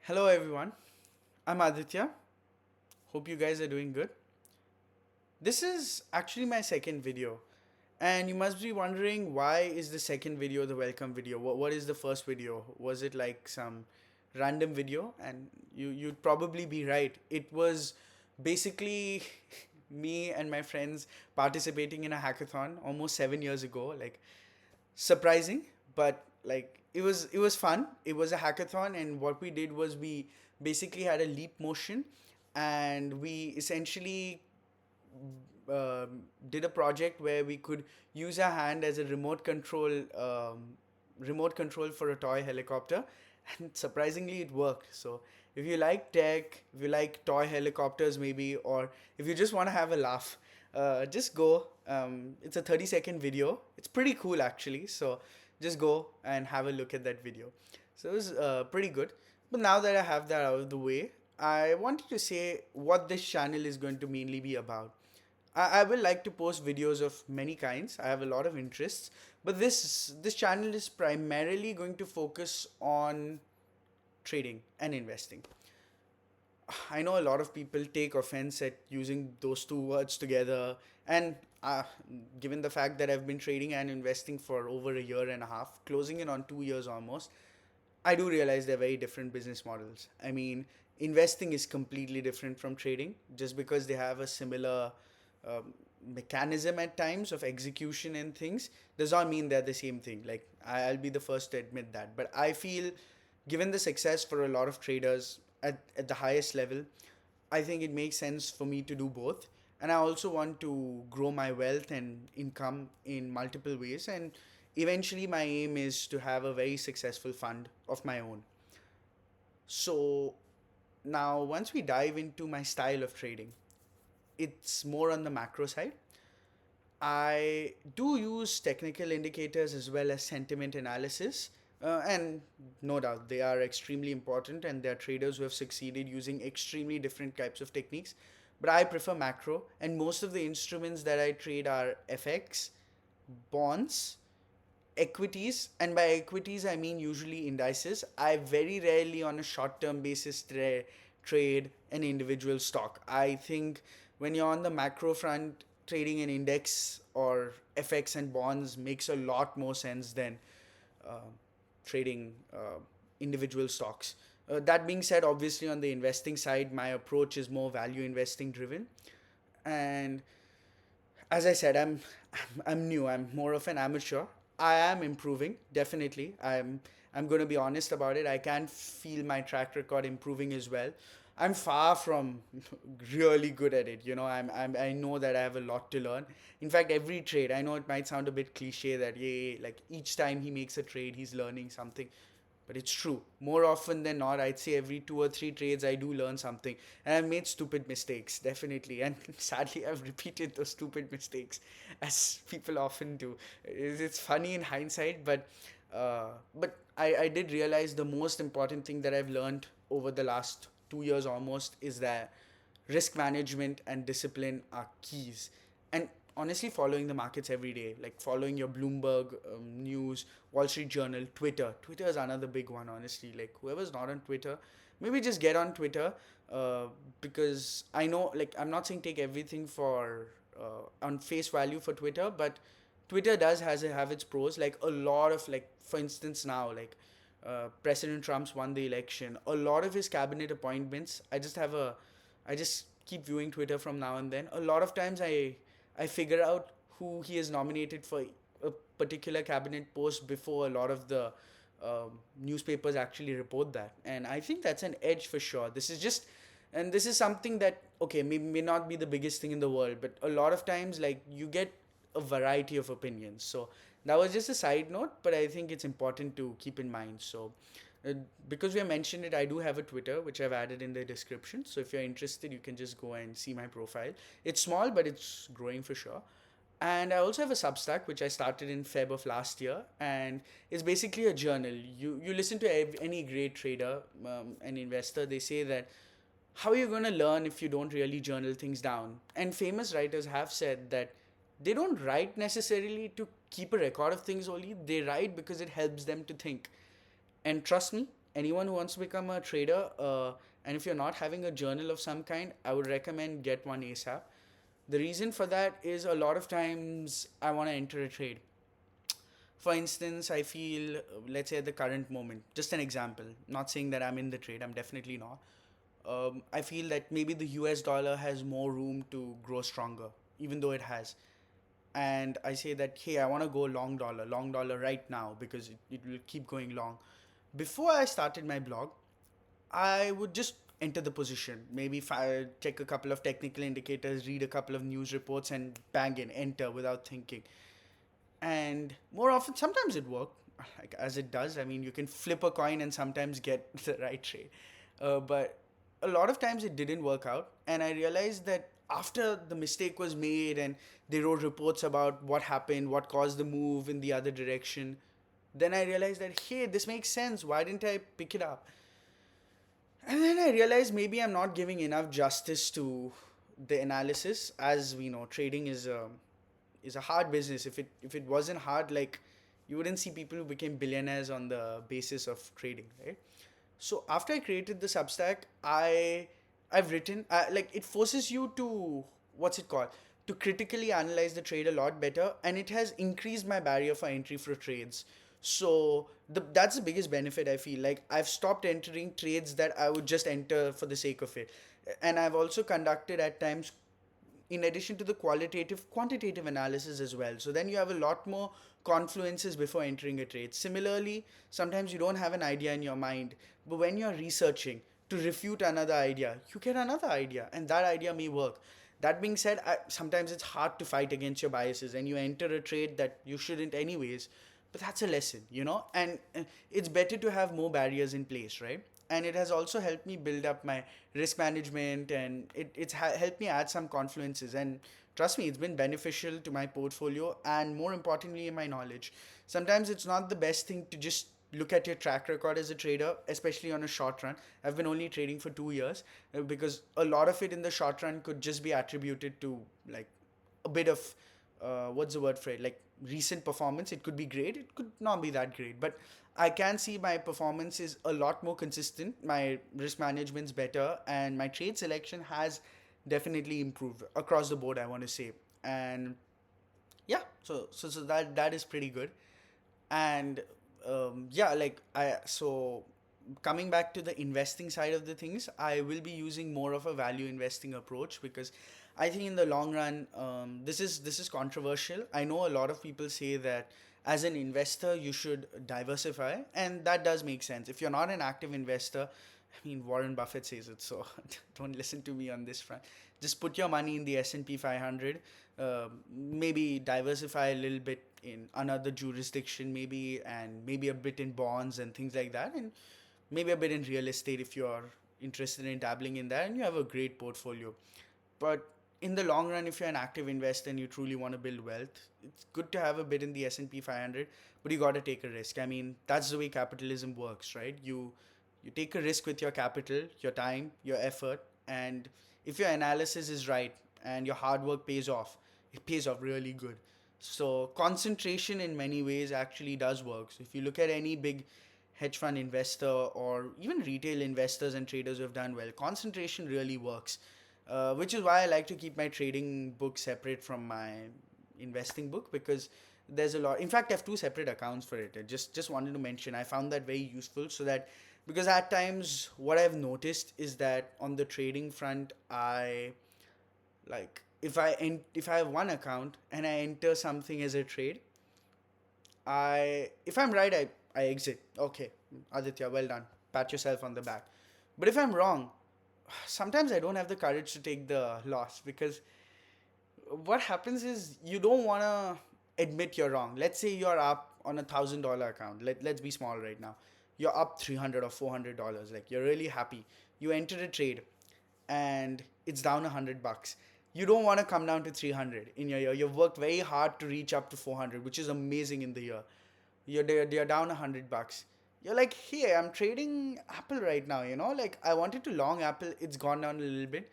Hello everyone, I'm Aditya. Hope you guys are doing good. This is actually my second video, and you must be wondering why is the second video the welcome video? What is the first video? Was it like some random video? And you'd probably be right. It was basically me and my friends participating in a hackathon almost 7 years ago. Like surprising, but like it was fun. It was a hackathon, and what we did was we basically had a leap motion, and we essentially did a project where we could use our hand as a remote control for a toy helicopter, and surprisingly it worked. So if you like tech, if you like toy helicopters maybe, or if you just want to have a laugh, just go. It's a 30-second video. It's pretty cool actually. So just go and have a look at that video. So it was pretty good. But now that I have that out of the way, I wanted to say what this channel is going to mainly be about. I will like to post videos of many kinds. I have a lot of interests, but this channel is primarily going to focus on trading and investing. I know a lot of people take offense at using those two words together, and given the fact that I've been trading and investing for over a year and a half, closing in on 2 years almost, I do realize they're very different business models. I mean, investing is completely different from trading just because they have a similar um, mechanism at times of execution and things does not mean they're the same thing. Like, I'll be the first to admit that. But I feel, given the success for a lot of traders at the highest level, I think it makes sense for me to do both. And I also want to grow my wealth and income in multiple ways. And eventually, my aim is to have a very successful fund of my own. So, now once we dive into my style of trading, it's more on the macro side. I do use technical indicators as well as sentiment analysis. And no doubt they are extremely important, and there are traders who have succeeded using extremely different types of techniques. But I prefer macro, and most of the instruments that I trade are FX, bonds, equities, and by equities I mean usually indices. I very rarely on a short term basis trade an individual stock. I think when you're on the macro front, trading an index or FX and bonds makes a lot more sense than uh, trading individual stocks. That being said, obviously on the investing side, my approach is more value investing driven. And as I said, I'm new. I'm more of an amateur. I am improving, definitely. I'm going to be honest about it. I can feel my track record improving as well. I'm far from really good at it. I know that I have a lot to learn. In fact, every trade, I know it might sound a bit cliche that yeah, like each time he makes a trade, he's learning something, but it's true. More often than not, I'd say every two or three trades, I do learn something. And I've made stupid mistakes, definitely. And sadly, I've repeated those stupid mistakes, as people often do. It's funny in hindsight, but I did realize the most important thing that I've learned over the last 2 years almost is that risk management and discipline are keys. And honestly, following the markets every day, like following your Bloomberg news, Wall Street Journal, Twitter. Twitter is another big one, honestly. Like, whoever's not on Twitter, maybe just get on Twitter, uh, because I know, like, I'm not saying take everything for on face value for Twitter, but Twitter does have its pros. Like, a lot of, like, for instance, now, like, President Trump's won the election. A lot of his cabinet appointments, I just keep viewing Twitter from now and then. A lot of times I figure out who he is nominated for a particular cabinet post before a lot of the newspapers actually report that. And I think that's an edge for sure. And this is something that, okay, may not be the biggest thing in the world, but a lot of times, like, you get a variety of opinions. So that was just a side note, but I think it's important to keep in mind. So, uh, because we have mentioned it, I do have a Twitter which I've added in the description. So if you're interested, you can just go and see my profile. It's small, but it's growing for sure. And I also have a Substack which I started in Feb of last year, and it's basically a journal. You listen to any great trader, an investor. They say that how are you going to learn if you don't really journal things down? And famous writers have said that they don't write necessarily to keep a record of things only. They write because it helps them to think. And trust me, anyone who wants to become a trader, and if you're not having a journal of some kind, I would recommend get one ASAP. The reason for that is a lot of times I want to enter a trade. For instance, I feel, let's say at the current moment, just an example, not saying that I'm in the trade, I'm definitely not. I feel that maybe the US dollar has more room to grow stronger, even though it has. And I say that, hey, I want to go long dollar right now because it will keep going long. Before I started my blog, I would just enter the position. Maybe if I check a couple of technical indicators, read a couple of news reports, and bang in, enter without thinking. And more often, sometimes it worked, like as it does. I mean, you can flip a coin and sometimes get the right trade. But a lot of times it didn't work out. And I realized that after the mistake was made and they wrote reports about what happened, what caused the move in the other direction, then I realized that, hey, this makes sense. Why didn't I pick it up? And then I realized maybe I'm not giving enough justice to the analysis. As we know, trading is a hard business. If it wasn't hard, like, you wouldn't see people who became billionaires on the basis of trading, right? So after I created the Substack, I've written, like, it forces you to, what's it called, to critically analyze the trade a lot better, and it has increased my barrier for entry for trades. So that's the biggest benefit I feel. Like, I've stopped entering trades that I would just enter for the sake of it, and I've also conducted at times, in addition to the quantitative analysis as well. So then you have a lot more confluences before entering a trade. Similarly, sometimes you don't have an idea in your mind, but when you're researching to refute another idea, you get another idea, and that idea may work. That being said, sometimes it's hard to fight against your biases and you enter a trade that you shouldn't anyways, but that's a lesson, and it's better to have more barriers in place, right? And it has also helped me build up my risk management, and it's helped me add some confluences, and trust me, it's been beneficial to my portfolio and, more importantly, in my knowledge. Sometimes it's not the best thing to just look at your track record as a trader, especially on a short run. I've been only trading for 2 years, because a lot of it in the short run could just be attributed to, like, a bit of, what's the word for it, like, recent performance. It could be great, it could not be that great, but I can see my performance is a lot more consistent, my risk management's better, and my trade selection has definitely improved across the board, I want to say. And yeah, so that is pretty good. And yeah, like, coming back to the investing side of the things, I will be using more of a value investing approach, because I think in the long run, this is controversial. I know a lot of people say that as an investor you should diversify, and that does make sense. If you're not an active investor, I mean, Warren Buffett says it, so don't listen to me on this front. Just put your money in the S&P 500. Maybe diversify a little bit in another jurisdiction, maybe, and maybe a bit in bonds and things like that, and maybe a bit in real estate if you're interested in dabbling in that, and you have a great portfolio. But in the long run, if you're an active investor and you truly want to build wealth, it's good to have a bit in the S&P 500, but you got to take a risk. I mean, that's the way capitalism works, right? You take a risk with your capital, your time, your effort, and if your analysis is right and your hard work pays off, it pays off really good. So concentration in many ways actually does work. So if you look at any big hedge fund investor or even retail investors and traders who have done well, concentration really works. Which is why I like to keep my trading book separate from my investing book, because there's a lot. In fact, I have two separate accounts for it. I just wanted to mention, I found that very useful, so that, because at times what I've noticed is that on the trading front, I, like, if I have one account and I enter something as a trade, if I'm right, I exit. Okay, Aditya, well done. Pat yourself on the back. But if I'm wrong, sometimes I don't have the courage to take the loss, because what happens is you don't want to admit you're wrong. Let's say you're up on $1,000 account. Let's be small right now. You're up 300 or $400. Like, you're really happy. You enter a trade and it's down $100. You don't want to come down to 300 in your year. You've worked very hard to reach up to 400, which is amazing in the year. You're down $100. You're like, hey, I'm trading Apple right now. Like, I wanted to long Apple. It's gone down a little bit.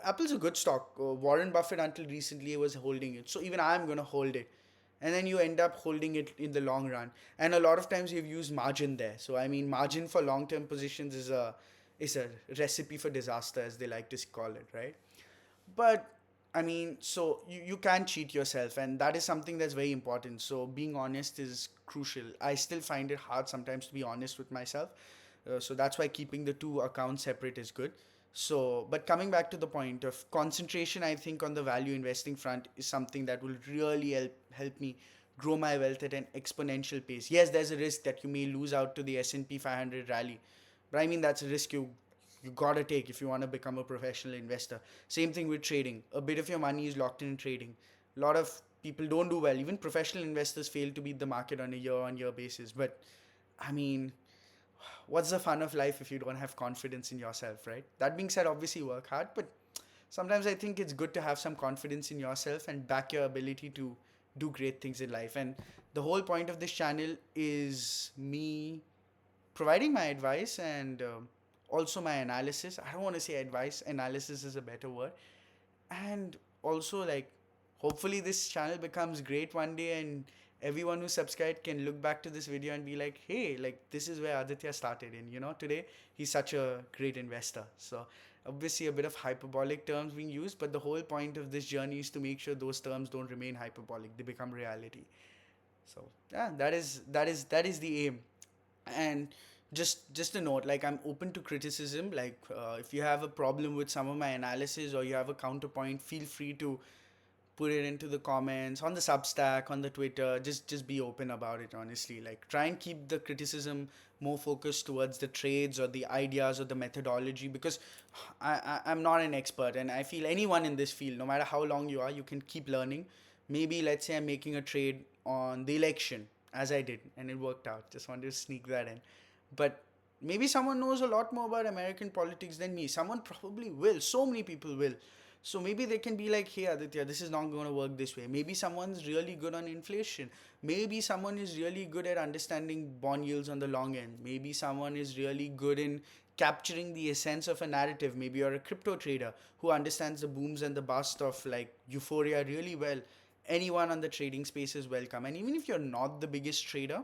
Apple's a good stock. Warren Buffett until recently was holding it, so even I'm gonna hold it. and then you end up holding it in the long run. And a lot of times you've used margin there. So I mean, margin for long term positions is a recipe for disaster, as they like to call it, right? But I mean, so you can cheat yourself, and that is something that's very important. So being honest is crucial. I still find it hard sometimes to be honest with myself. So that's why keeping the two accounts separate is good. So, but coming back to the point of concentration, I think on the value investing front is something that will really help me grow my wealth at an exponential pace. Yes, there's a risk that you may lose out to the S&P 500 rally, but I mean that's a risk you gotta take if you want to become a professional investor. Same thing with trading. A bit of your money is locked in trading. A lot of people don't do well. Even professional investors fail to beat the market on a year-on-year basis. But I mean, what's the fun of life if you don't have confidence in yourself, right? That being said, obviously work hard, but sometimes I think it's good to have some confidence in yourself and back your ability to do great things in life. And the whole point of this channel is me providing my advice and also my analysis. I don't want to say advice, analysis is a better word. And also, like, hopefully this channel becomes great one day, and everyone who subscribed can look back to this video and be like, hey, like, this is where Aditya started, and today he's such a great investor. So obviously a bit of hyperbolic terms being used, but the whole point of this journey is to make sure those terms don't remain hyperbolic, they become reality. So yeah, that is the aim. And just a note, like, I'm open to criticism. Like, if you have a problem with some of my analysis or you have a counterpoint, feel free to put it into the comments on the Substack, on the Twitter. Just be open about it, honestly. Like, try and keep the criticism more focused towards the trades or the ideas or the methodology, because I'm not an expert, and I feel anyone in this field, no matter how long you are, you can keep learning. Maybe let's say I'm making a trade on the election, as I did, and it worked out. Just wanted to sneak that in. But maybe someone knows a lot more about American politics than me. Someone probably will. So many people will. So maybe they can be like, hey, Aditya, this is not going to work this way. Maybe someone's really good on inflation. Maybe someone is really good at understanding bond yields on the long end. Maybe someone is really good in capturing the essence of a narrative. Maybe you're a crypto trader who understands the booms and the bust of like euphoria really well. Anyone on the trading space is welcome. And even if you're not the biggest trader,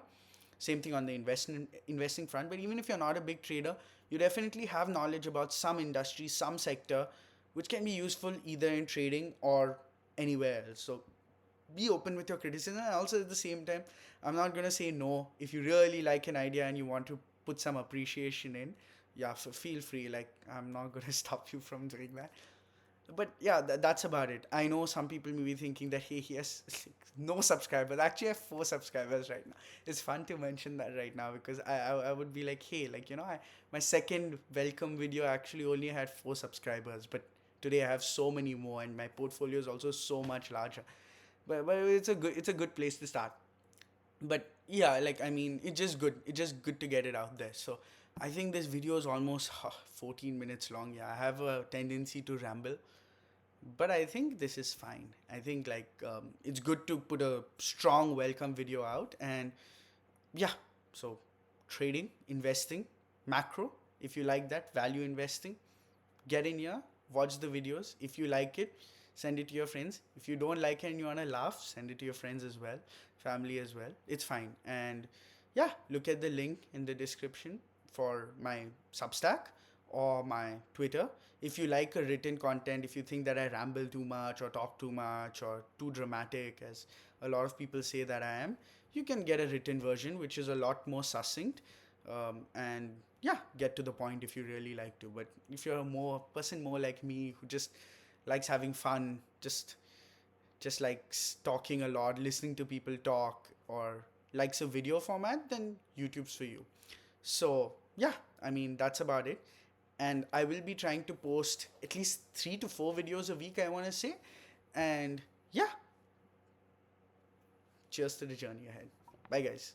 same thing on the investing front, but even if you're not a big trader, you definitely have knowledge about some industry, some sector, which can be useful either in trading or anywhere else. So be open with your criticism, and also at the same time, I'm not going to say no. If you really like an idea and you want to put some appreciation in, yeah, feel free. Like, I'm not going to stop you from doing that. But yeah, that's about it. I know some people may be thinking that, hey, he has no subscribers. Actually, I have 4 subscribers right now. It's fun to mention that right now, because I would be like, hey, like, my second welcome video actually only had 4 subscribers, but today I have so many more, and my portfolio is also so much larger. But it's a good place to start. But yeah, like, I mean, it's just good to get it out there. So I think this video is almost 14 minutes long. Yeah, I have a tendency to ramble, but I think this is fine. I think, like, it's good to put a strong welcome video out. And yeah, so trading, investing, macro, if you like that, value investing, get in here, watch the videos. If you like it, send it to your friends. If you don't like it and you want to laugh, send it to your friends as well, family as well. It's fine. And yeah, look at the link in the description for my Substack or my Twitter. If you like a written content, if you think that I ramble too much or talk too much or too dramatic, as a lot of people say that I am, you can get a written version, which is a lot more succinct, and yeah, get to the point if you really like to. But if you're a more person more like me, who just likes having fun, just likes talking a lot, listening to people talk, or likes a video format, then YouTube's for you. So yeah, I mean, that's about it. And I will be trying to post at least 3 to 4 videos a week, I want to say. And yeah, cheers to the journey ahead. Bye, guys.